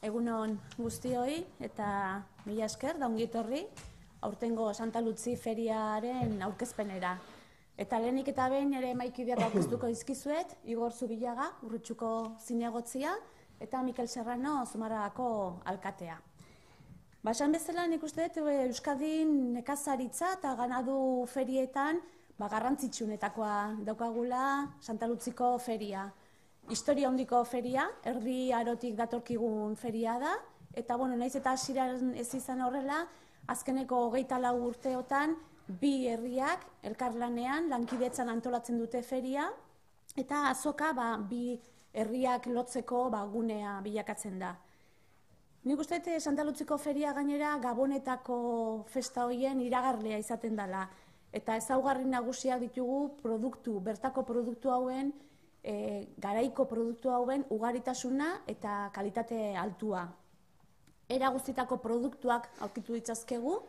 Egunon guztioi eta mila esker da ongi etorri aurtengo Santa Lutzi feriaren aurkezpenera. Eta lehenik eta behin ere maikideak aurkeztuko dizkizuet, Igor Zubillaga, Urritxuko zinegotzia, eta Mikel Serrano, Zumarragako alkatea. Esan bezala nik uste dut Euskadin nekazaritza eta ganadu ferietan garrantzitsuenetakoa daukagula Santa Lutziko feria. Historia handiko feria, Erdi Arotik datorkigun feria da, eta naiz eta hasieran ez izan horrela, azkeneko 24 urteotan bi herriak elkarlanean lankidetzan antolatzen dute feria, eta azoka bi herriak lotzeko gunea bilakatzen da. Nik uste dut Santa Lutziko feria gainera Gabonetako festa horien iragarlea izaten dela, eta ezaugarri nagusiak ditugu bertako produktu hauen, garaiko produktu hauen ugaritasuna eta kalitate altua. Era guztitako produktuak aurkitu ditzazkegu,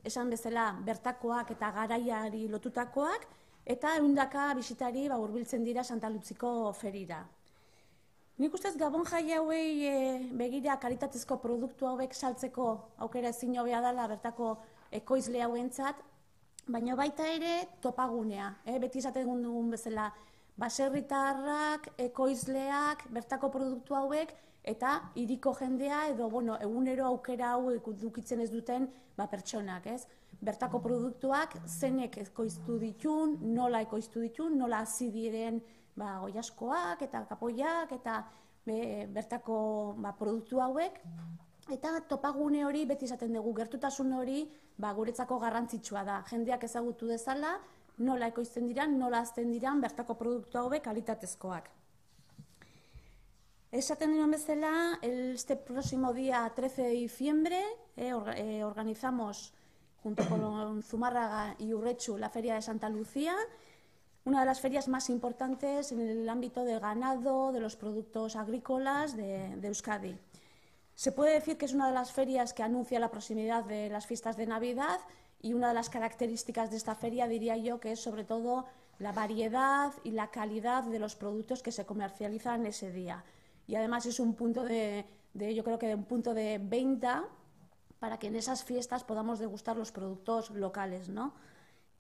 esan bezala bertakoak eta garaiari lotutakoak, eta ehundaka bisitari hurbiltzen dira Santa Lutziko ferira. Nik ustez Gabon jai hauei begira kalitatezko produktu hauek saltzeko aukera ezin hobea dela bertako ekoizle hauentzat, baina baita ere topagunea, beti esaten dugun bezala, baserritarrak, ekoizleak, bertako produktu hauek, eta hiriko jendea edo egunero aukera hau edukitzen ez duten pertsonak. Bertako produktuak zenek ekoiztu ditun, nola ekoiztu ditun, nola hasi diren oilaskoak eta kapoiak eta bertako produktu hauek. Eta topagune hori beti esaten dugu, gertutasun hori guretzako garrantzitsua da. Jendeak ezagutu dezala, nola ekoizten diran, nola hazten diran bertako produktu hauek kalitatezkoak. Esaten duen bezala, este próximo día 13 de diciembre organizamos junto con Zumárraga y Urretxu la Feria de Santa Lucía, una de las ferias más importantes en el ámbito del ganado, de los productos agrícolas de Euskadi. Se puede decir que es una de las ferias que anuncia la proximidad de las fiestas de Navidad, y una de las características de esta feria diría yo que es sobre todo la variedad y la calidad de los productos que se comercializan ese día. Y además es un punto yo creo que un punto de venta para que en esas fiestas podamos degustar los productos locales, ¿no?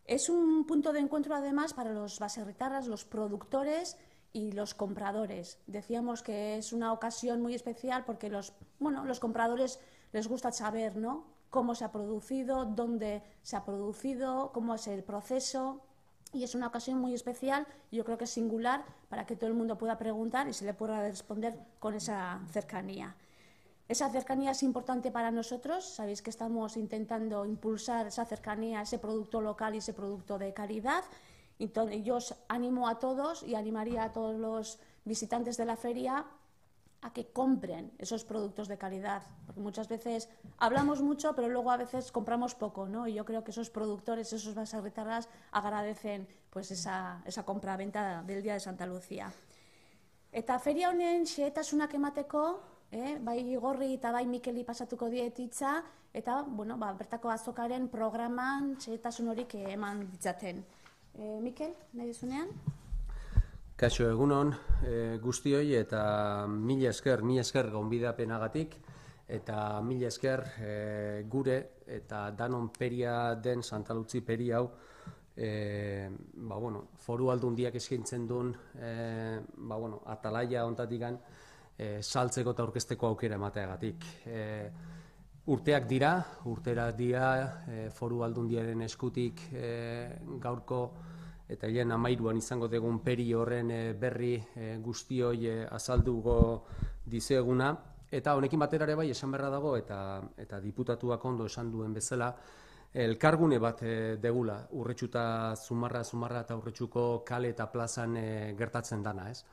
Es un punto de encuentro además para los baserritarras, los productores y los compradores. Decíamos que es una ocasión muy especial porque los compradores les gusta saber, ¿no?, cómo se ha producido, dónde se ha producido, cómo es el proceso, y es una ocasión muy especial, y yo creo que es singular para que todo el mundo pueda preguntar y se le pueda responder con esa cercanía. Esa cercanía es importante para nosotros, sabéis que estamos intentando impulsar esa cercanía, ese producto local y ese producto de calidad. Entonces, yo os animo a todos y animaría a todos los visitantes de la feria a que compren esos productos de calidad, porque muchas veces hablamos mucho, pero luego a veces compramos poco, ¿no? Y yo creo que esos productores, esos baserritarras agradecen esa compra-venta del Día de Santa Lucía. Eta feria honen xehetasunak emateko, bai Igorri eta bai Mikeli pasatuko diet hitza, eta bertako azokaren programan xehetasun horik eman ditzaten. Mikel, nahi duzunean? Kaixo, egunon guztioi eta mila esker gonbidapenagatik eta mila esker gure eta danon peria den Santa Lutzi peria hau foru aldundiak eskaintzen duen atalaia ontatikan saltzeko eta aurkezteko aukera emateagatik. Urteak dira foru aldundiaren eskutik gaurko eta hien 13an izango dugun peri horren berri guztioi azalduko dizeguna. Eta honekin batera ere bai esan beharra dago, eta diputatuak ondo esan duen bezala, elkargune bat degula, Urretxu eta Zumarra eta Urretxuko kale eta plazan gertatzen dana, ez?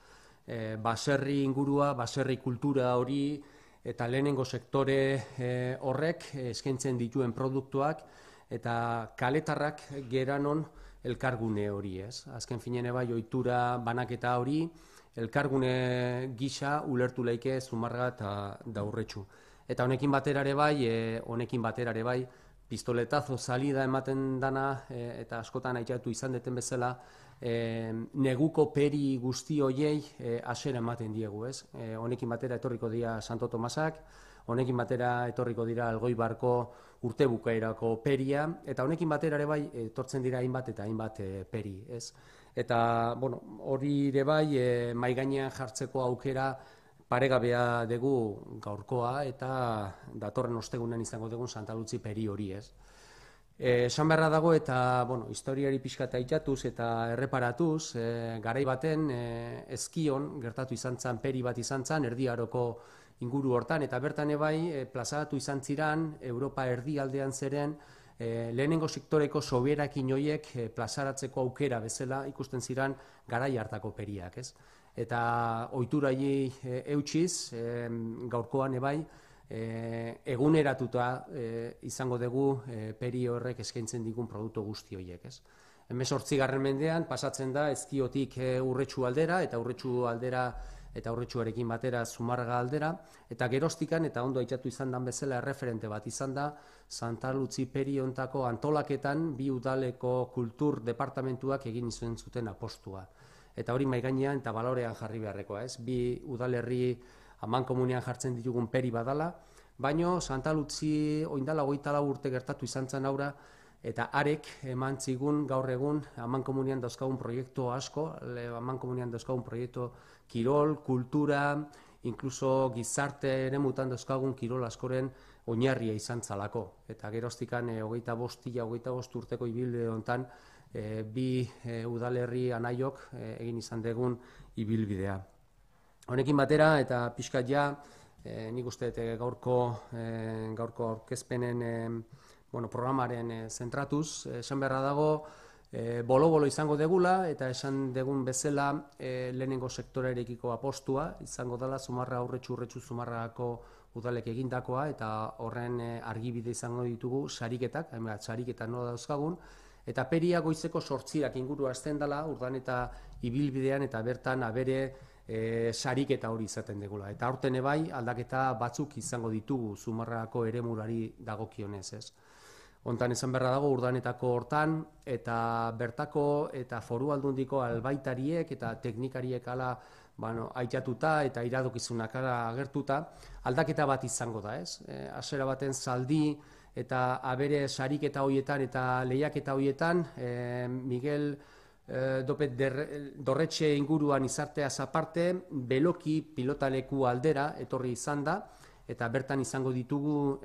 Baserri ingurua, baserri kultura hori, eta lehenengo sektore horrek eskaintzen dituen produktuak, eta kaletarrak geranon elkargune hori, ez? Azken finen bai ohitura banaketa hori, elkargune gisa ulertu leike Zumarraga eta Urretxu. Eta honekin batera ere bai, pistoletazo salida ematen dana, eta askotan aitatu izan deten bezala, neguko peri guzti hoiei hasiera ematen diegu, ez? Honekin batera etorriko dira Santo Tomasak, honekin batera etorriko dira Elgoibarko urtebukaerako peria, eta honekin batera ere bai etortzen dira hainbat eta hainbat peri, ez? Eta, bueno, hori ere bai mahai gainean jartzeko aukera paregabea dugu gaurkoa eta datorren ostegunen izango dugun Santa Lutzi peri hori, ez? Esan beharra dago eta, bueno, historiari pixka eta aitatuz eta erreparatuz, garai baten Ezkion gertatu izan zen peri bat izan zen, Erdi Aroko inguru hortan, eta bertan ebai plazaratu izan ziran Europa erdialdean zeren lehenengo sektoreko soberakin hoiek plazaratzeko aukera bezala ikusten ziran garai hartako periak, ez? Eta ohiturari eutsiz, gaurkoan ebai eguneratuta izango dugu peri horrek eskaintzen digun produktu guzti horiek, ez? 18. mendean pasatzen da Ezkiotik Urretxu aldera, eta Urretxu aldera eta Urretxuarekin batera Zumarraga aldera, eta geroztikan, eta ondo aitatu izan dan bezala erreferente bat izan da, Santa Lutzi peri hontako antolaketan bi udaleko kultur departamentuak egin izan zuten apostua. Eta hori mahai gainean eta balorean jarri beharrekoa, ez? Bi udalerri amankomunean jartzen ditugun peri badala, baino Santa Lutzi oindala 24 urte gertatu izan zen aurra, eta arek eman zigun gaur egun amankomunean dauzkagun proiektu asko, amankomunean dauzkagun proiektu kirol, kultura, inkluso gizarte eremutan dauzkagun kirol askoren oinarria izan zalako. Eta geroztikan 25 urteko ibilbide honetan bi udalerri anaiok egin izan dugun ibilbidea. Honekin batera eta pixkat ja, nik uste gaurko aurkezpenen programaren zentratuz, esan beharra dago, bolo-bolo izango degula, eta esan degun bezala lehenengo sektorearekiko apostua, izango dela Zumarra Urretxu Zumarragako udalek egindakoa, eta horren argibide izango ditugu sariketak, sariketa nola dauzkagun, eta peria goizeko 8 inguru hasten dela, urdan eta ibilbidean, eta bertan abere sariketa hori izaten degula. Eta aurten ebai aldaketa batzuk izango ditugu Zumarragako eremurari dagokionez, ez? Hontan esan beharra dago urdanetako hortan, eta bertako eta foru aldundiko albaitariek eta teknikariek ala aitatuta eta iradokizunak agertuta, aldaketa bat izango da, ez? Hasiera baten zaldi eta abere sariketa horietan eta lehiaketa horietan, Miguel Dopet Dorretxe inguruan izarteaz aparte, beloki pilotaleku aldera etorri izan da, eta bertan izango ditugu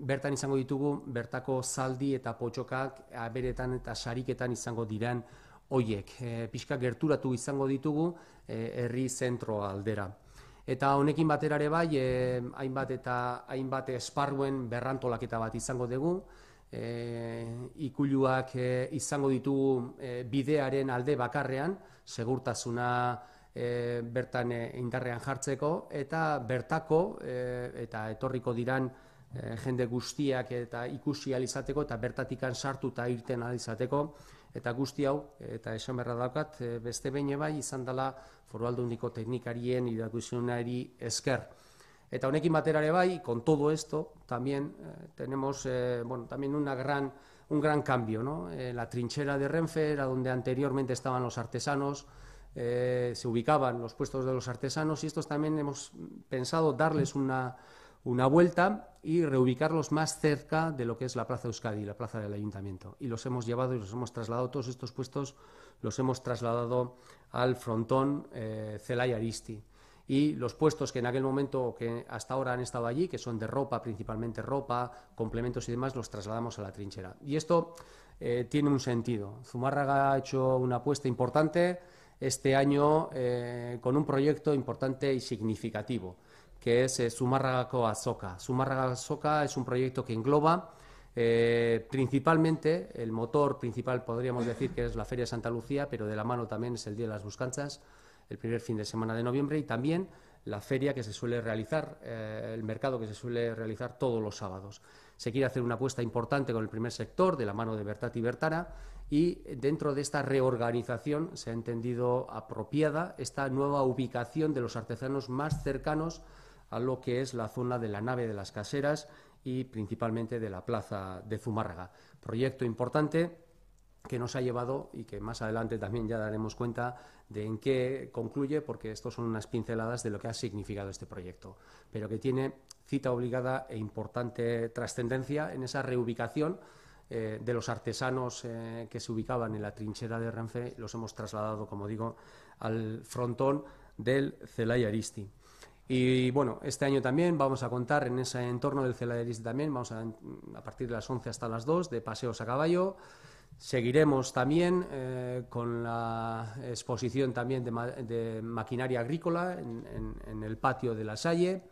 bertan izango ditugu bertako zaldi eta potxokak aberetan eta sariketan izango diren hoiek. Pixka gerturatu izango ditugu herri zentro aldera. Eta honekin batera ere bai, hainbat esparruen berrantolaketa bat izango dugu, ikuluak izango ditugu bidearen alde bakarrean, segurtasuna bertan indarrean jartzeko, eta bertako eta etorriko diran jende guztiak eta ikusi alizateko, eta bertatikan sartu eta irten alizateko, eta guzti hau, eta esan beharra daukat, beste behin bai izan dela Foru Aldundiko teknikarien irakusunari esker. Eta honekin batera ere bai, con todo esto, también tenemos también un gran cambio, ¿no? La trinchera de Renfe era donde anteriormente estaban los artesanos, se ubicaban los puestos de los artesanos, y estos también hemos pensado darles una vuelta y reubicarlos más cerca de lo que es la Plaza Euskadi, la plaza del Ayuntamiento. Y los hemos llevado y los hemos trasladado, todos estos puestos los hemos trasladado al frontón Zelaya Aristi. Y los puestos que en aquel momento, que hasta ahora han estado allí, que son de ropa, principalmente ropa, complementos y demás, los trasladamos a la trinchera. Y esto tiene un sentido. Zumárraga ha hecho una apuesta importante este año con un proyecto importante y significativo, que es Zumárragako Azoka. Zumárraga Azoka es un proyecto que engloba principalmente, el motor principal podríamos decir que es la Feria de Santa Lucía, pero de la mano también es el Día de las Buscanchas, el primer fin de semana de noviembre, y también la feria que se suele realizar, el mercado que se suele realizar todos los sábados. Se quiere hacer una apuesta importante con el primer sector, de la mano de Bertati y Bertara, y dentro de esta reorganización se ha entendido apropiada esta nueva ubicación de los artesanos más cercanos a lo que es la zona de la nave de las Caseras y principalmente de la plaza de Zumárraga. Proyecto importante que nos ha llevado y que más adelante también ya daremos cuenta de en qué concluye, porque estos son unas pinceladas de lo que ha significado este proyecto, pero que tiene cita obligada e importante trascendencia en esa reubicación de los artesanos que se ubicaban en la trinchera de Renfe. Los hemos trasladado, como digo, al frontón del Zelai Aristi. Y bueno, este año también vamos a contar en ese entorno del Zelai Aristi también, vamos a partir de las 11 hasta las 2 de paseos a caballo. Seguiremos también con la exposición también de maquinaria agrícola en el patio de la Salle.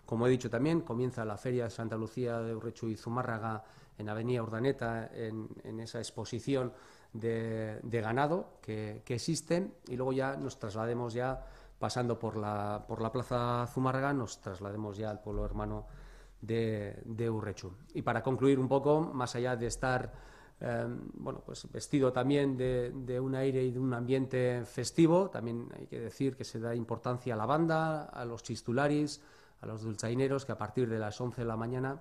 Como he dicho también, comienza la Feria de Santa Lucía de Urrechu y Zumárraga en Avenida Urdaneta, en esa exposición de ganado que existen, y luego ya nos traslademos ya, pasando por la Plaza Zumárraga, nos traslademos ya al pueblo hermano de Urrechu. Y para concluir un poco, más allá de estar bueno, pues vestido también de un aire y de un ambiente festivo, también hay que decir que se da importancia a la banda, a los chistularis, a los dulzaineros, que a partir de las 11 de la mañana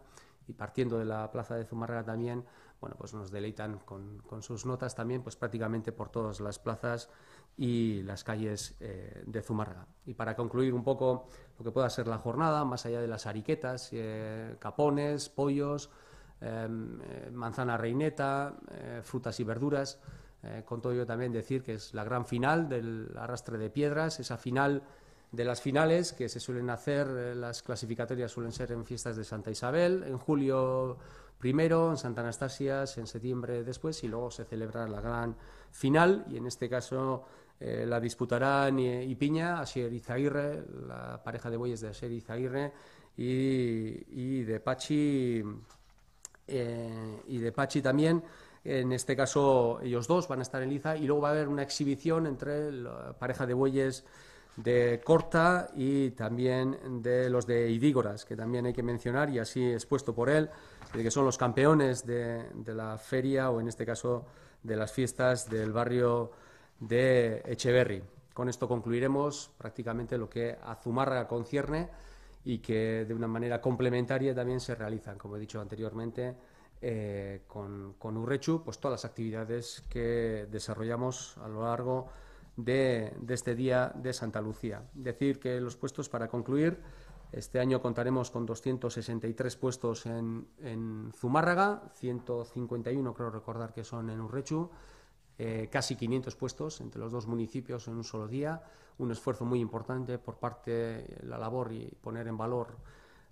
y partiendo de la plaza de Zumárraga también, bueno, pues nos deleitan con sus notas también, pues prácticamente por todas las plazas y las calles de Zumárraga. Y para concluir un poco lo que pueda ser la jornada, más allá de las ariquetas, capones, pollos, manzana reineta, frutas y verduras, con todo ello también decir que es la gran final del arrastre de piedras, esa final de las finales que se suelen hacer, las clasificatorias suelen ser en fiestas de Santa Isabel, en julio primero, en Santa Anastasias, en septiembre después, y luego se celebra la gran final, y en este caso la disputarán Ipiña, Asier Izaguirre, la pareja de bueyes de Asier Izaguirre, y de Pachi también. En este caso ellos dos van a estar en liza, y luego va a haber una exhibición entre la pareja de bueyes de Corta y también de los de Idígoras, que también hay que mencionar, y así expuesto por él, que son los campeones de la feria, o en este caso de las fiestas del barrio de Echeverri. Con esto concluiremos prácticamente lo que a Zumárraga concierne, y que de una manera complementaria también se realizan, como he dicho anteriormente, con Urrechu, pues todas las actividades que desarrollamos a lo largo de este día de Santa Lucía. Decir que los puestos, para concluir, este año contaremos con 263 puestos en Zumárraga, 151 creo recordar que son en Urrechu, casi 500 puestos entre los dos municipios en un solo día, un esfuerzo muy importante por parte de la labor y poner en valor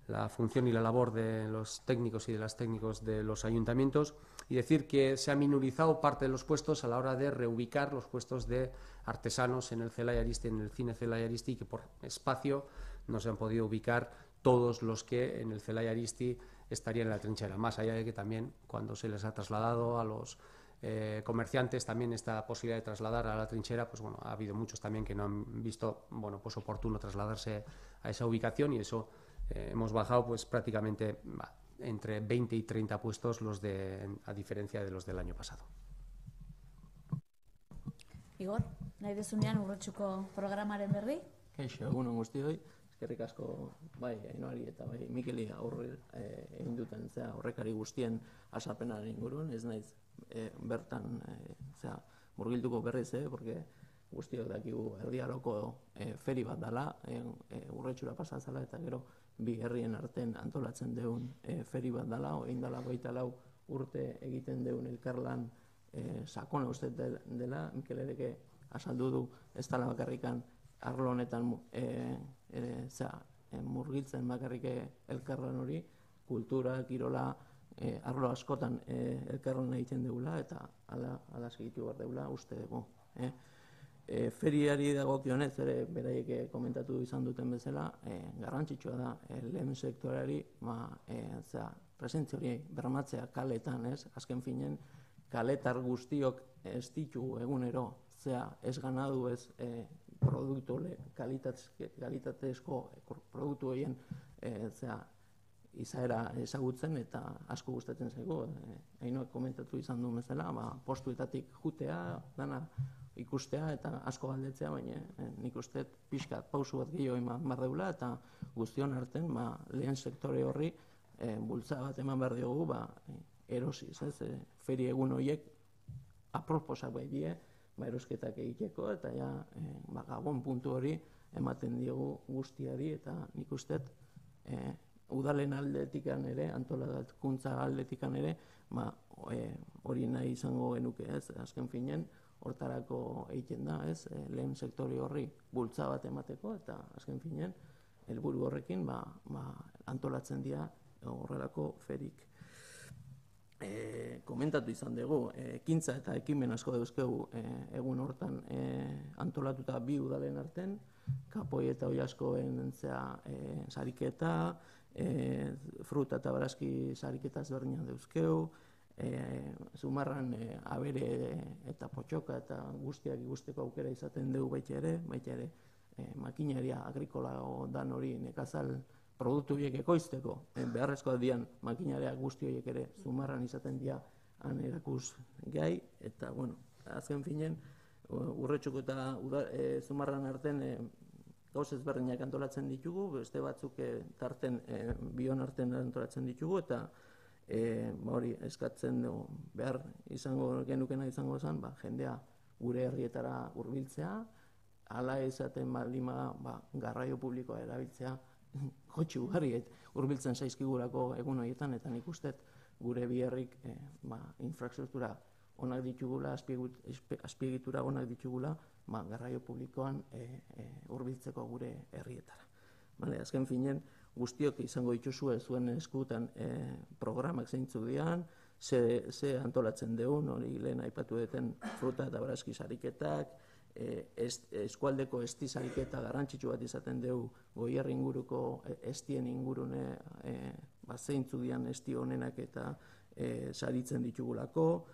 la función y la labor de los técnicos y de las técnicos de los ayuntamientos, y decir que se ha minorizado parte de los puestos a la hora de reubicar los puestos de artesanos en el Zelai Aristi, en el cine Zelai Aristi, y que por espacio no se han podido ubicar todos los que en el Zelai Aristi estarían en la trinchera, más allá de que también cuando se les ha trasladado a los comerciantes también esta posibilidad de trasladar a la trinchera, pues bueno, ha habido muchos también que no han visto, bueno, pues oportuno trasladarse a esa ubicación, y eso hemos bajado pues prácticamente entre 20 y 30 puestos a diferencia de los del año pasado. Igor, nahi dezunean Urretxuko programaren berri? Kaixo, egun on guztioi, eskerrik asko bai Ainoari eta bai Mikeli aurre egin duten horrekari guztien azalpenaren inguruan, ez naiz bertan murgilduko berriz, porque guztiok dakigu Erdi Aroko feri bat dela, Urretxura pasatzela, eta gero bi herrien artean antolatzen deun feri bat dela, egin dela 24 urte egiten deun elkarlan sakona uste dela. Mikel Ereke azaldu du ez dela bakarrikan arlo honetan murgiltzen bakarrik elkarlan hori, kultura, kirola, arlo askotan elkarlan egiten dugula, eta ala segitu behar dugula uste dugu. Feriari dagokionez ere beraiek komentatu izan duten bezala, garrantzitsua da lehen sektoreari presentzia hori bermatzea kaletan, azken finen kaletar guztiok ez ditugu egunero, ez ganadu, ez produktu kalitatezko produktu horien izaera ezagutzen, eta asko gustatzen zaigu. Hainoak komentatu izan duen bezala, postuetatik jutea, dana ikustea eta asko galdetzea, baina nik uste pixkat pausu bat gehiago eman behar deula, eta guztion artean lehen sektore horri bultza bat eman behar diogu erosiz, feria egun horiek aproposak bai die, erosketak egiteko, eta gabon puntu hori ematen diogu guztiari, eta nik uste udalen aldetikan ere, antolakuntza aldetikan ere, hori nahi izango genuke, azken finen, hortarako egiten da, lehen sektore horri bultza bat emateko, eta azken finen, helburu horrekin antolatzen dira horrelako ferik. Komentatu izan dugu, ekintza eta ekimen asko dauzkegu egun hortan antolatuta bi udalen arten, Kapoi eta Oilaskoen sariketa, fruta eta barazki sariketa ezberdinak dauzkegu, Zumarran abere eta potxoka eta guztiak ikusteko aukera izaten dugu baita ere makinaria agrikola dan hori nekazal produktu horiek ekoizteko, beharrezkoak dian makinaria guzti horiek ere Zumarran izaten dira han erakus gai, eta azken finen Urretxuko eta Zumarran arten gauz ezberdinak antolatzen ditugu, beste batzuk tarten bion arten antolatzen ditugu, eta hori eskatzen behar izango genukena izango zen, jendea gure herrietara hurbiltzea, hala esaten balima garraio publikoa erabiltzea, kotxe ugari hurbiltzen zaizkigulako egun horietan, eta nik uste gure bi herrik infrastruktura onak ditugula, azpiegitura onak ditugula, garraio publikoan hurbiltzeko gure herrietara. Azken finen, guztiok izango dituzue zuen eskutan programak zeintzuk dian, ze antolatzen deun, hori lehen aipatu duten fruta eta barazki sariketak, eskualdeko esti sariketa garrantzitsu bat izaten dugu Goierri inguruko estien ingurune zeintzuk dian esti honenak eta saritzen ditugulako.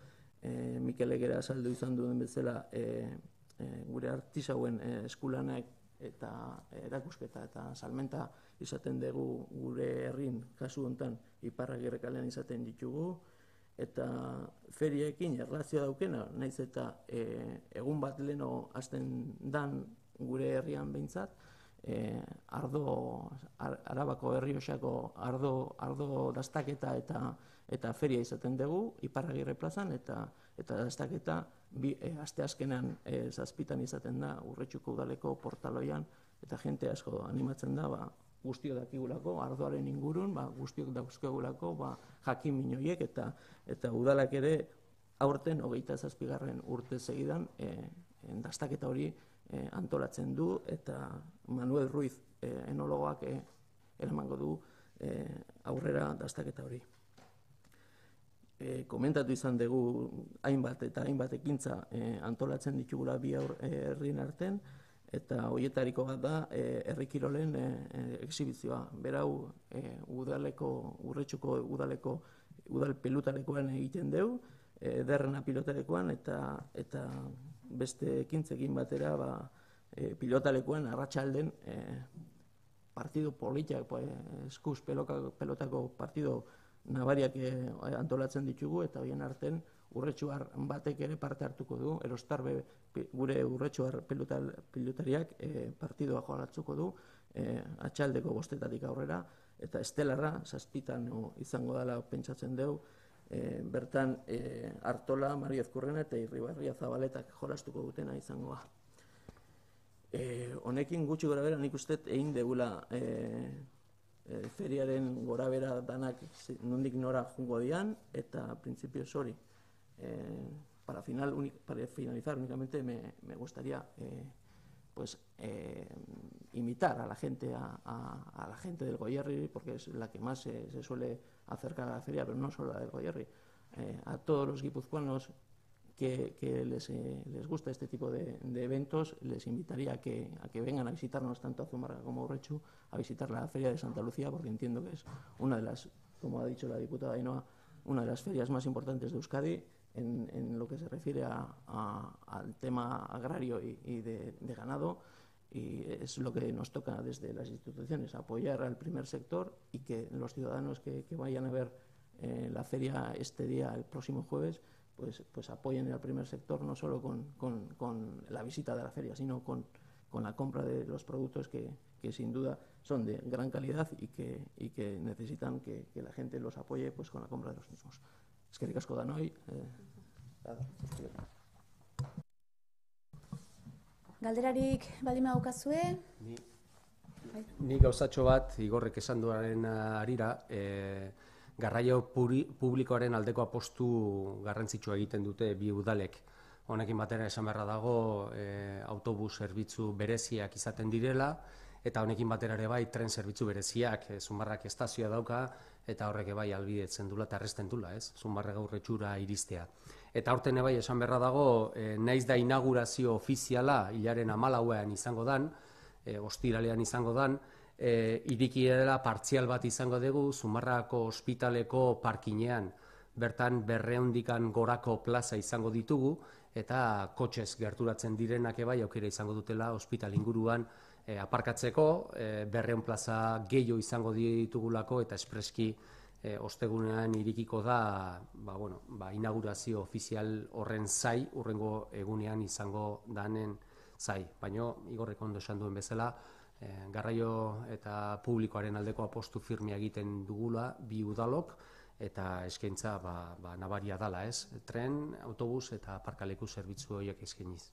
Mikel Egera azaldu izan duen bezala gure artisauen eskulanak eta erakusketa eta salmenta izaten dugu gure herrin, kasu honetan Iparragirre kalean izaten ditugu, eta feriekin erlazioa daukena, naiz eta egun bat leno hasten dan gure herrian behintzat, Arabako Errioxako ardo dastaketa eta feria izaten dugu Iparragirre plazan, eta dastaketa asteazkenean 7 izaten da Urretxuko udaleko portaloian, eta jente asko animatzen da guztiok dakigulako, ardoaren ingurun, guztiok dauzkegulako jakin minoiek, eta udalak ere aurten 27. urte segidan dastaketa hori antolatzen du, eta Manuel Ruiz enologoak eramango du aurrera dastaketa hori. Komentatu izan dugu hainbat eta hainbat ekintza antolatzen ditugula bi herrien arten, eta horietariko bat da herri kirolen exhibizioa. Berau Urretxuko udal pelutalekoan egiten dugu, derrena pilotalekoan, eta beste ekintzekin batera pilotalekoan arratsalden partido politak, eskuz pelotako partido nabariak antolatzen ditugu, eta horien arten Urretxuar batek ere parte hartuko du, Erostarbe gure Urretxuar pilotariak partidua jolatzuko du, atxaldeko 5 aurrera, eta estelarra 7 izango dela pentsatzen dugu, bertan Artola, Mario Ezkurrena eta Irribarria Zabaletak jolastuko dutena izangoa. Honekin gutxi gora bera nik uste egin degula feriaren gora bera danak nondik nora jungo dian, eta printzipioz hori. Para finalizar únicamente me gustaría imitar a la gente a la gente del Goierri, porque es la que más se suele acercar a la feria, pero no solo la del Goierri. A todos los guipuzcoanos que les gusta este tipo de eventos, les invitaría a que vengan a visitarnos tanto a Zumarraga como a Urretxu, a visitar la Feria de Santa Lucía, porque entiendo que es una de las, como ha dicho la diputada Ainhoa, una de las ferias más importantes de Euskadi en lo que se refiere al tema agrario y de ganado, y es lo que nos toca desde las instituciones, apoyar al primer sector, y que los ciudadanos que vayan a ver la feria este día, el próximo jueves, pues apoyen al primer sector, no solo con la visita de la feria, sino con la compra de los productos que sin duda son de gran calidad y que necesitan que la gente los apoye pues con la compra de los mismos. Eskerrik asko danoi. Galderarik baldin badukazue? Ni gauzatxo bat, Igorrek esan duaren harira, garraio publikoaren aldeko apostu garrantzitsua egiten dute bi udalek. Honekin batera esan beharra dago autobus zerbitzu bereziak izaten direla, eta honekin batera ere bai tren zerbitzu bereziak. Zumbarrak estazioa dauka, eta horrek bai albidetzen dula eta erresten dula, Zumbarra Gaurretxura iristea. Eta horten bai esan beharra dago, naiz da inaugurazio ofiziala hilaren 14ean izango dan, ostiralean izango dan, irikirela partzial bat izango dugu Zumarrako ospitaleko parkinean. Bertan 200 gorako plaza izango ditugu, eta kotxez gerturatzen direnak bai aukera izango dutela ospital inguruan aparkatzeko, 200 plaza gehiago izango ditugulako, eta espreski ostegunean irikiko da inaugurazio ofizial horren zai, urrengo egunean izango danen zai. Baina, Igorrek ondo esan duen bezala, garraio eta publikoaren aldeko apostu firmea egiten dugula bi udalok, eta eskaintza nabaria dala, tren, autobus eta aparkaleku zerbitzu horiek eskainiz.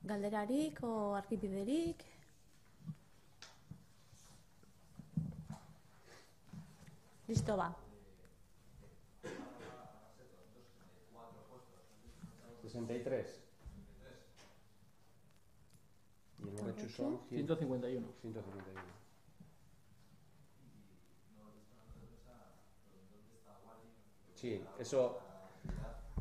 Galderarik o argibiderik? Listo, ba. 63. Y el Orechu son 151. 151. Sí, eso...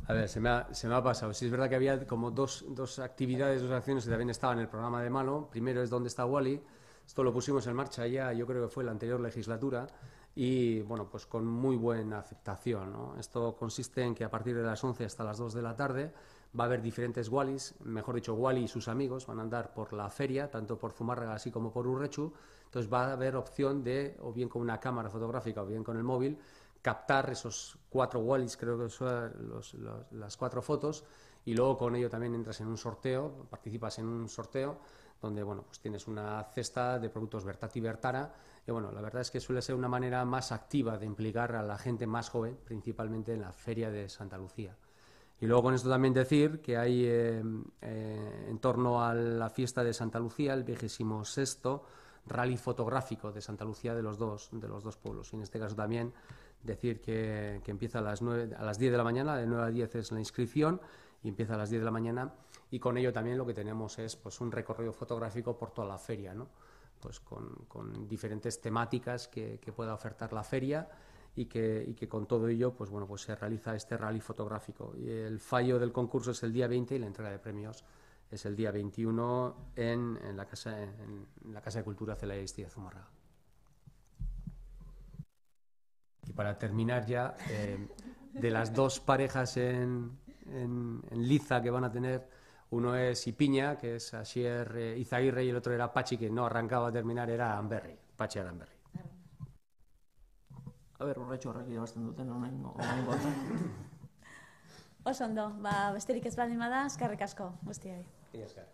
A ver, se me ha pasado. Sí, es verdad que había como dos actividades, dos acciones que también estaban en el programa de mano. Primero es ¿Dónde está Wally? Esto lo pusimos en marcha ya, yo creo que fue la anterior legislatura, y bueno, pues con muy buena aceptación, ¿no? Esto consiste en que a partir de las 11 hasta las 2 de la tarde va a haber diferentes Wallys, mejor dicho, Wally y sus amigos van a andar por la feria, tanto por Zumárraga así como por Urretxu. Entonces va a haber opción de, o bien con una cámara fotográfica o bien con el móvil, captar esos 4 Wallys, creo que son las 4 fotos, y luego con ello también entras en un sorteo, participas en un sorteo donde bueno, pues tienes una cesta de productos Bertati Bertara, y bueno, la verdad es que suele ser una manera más activa de implicar a la gente más joven, principalmente en la Feria de Santa Lucía. Y luego con esto también decir que hay en torno a la fiesta de Santa Lucía el 26º rally fotográfico de Santa Lucía de los dos pueblos. Y en este caso también decir que empieza a las 10 de la mañana, de 9 a 10 es la inscripción, y empieza a las 10 de la mañana, y con ello también lo que tenemos es pues un recorrido fotográfico por toda la feria, ¿no? Pues con diferentes temáticas que pueda ofertar la feria, y que con todo ello pues bueno, pues se realiza este rally fotográfico. Y el fallo del concurso es el día 20 y la entrega de premios es el día 21 en la Casa de Cultura Celaya Istía de Zumárraga. Y para terminar ya, de las dos parejas en liza que van a tener, uno es Ipiña, que es Asier Izaguirre, y el otro era Pachi, que no arrancaba a terminar, era Amberri, Pachi Aranberri. A ver, Urretxu horrek irabazten duten oraingo. Oso ondo, besterik ez baldin bada, eskerrik asko guztioi. Esker.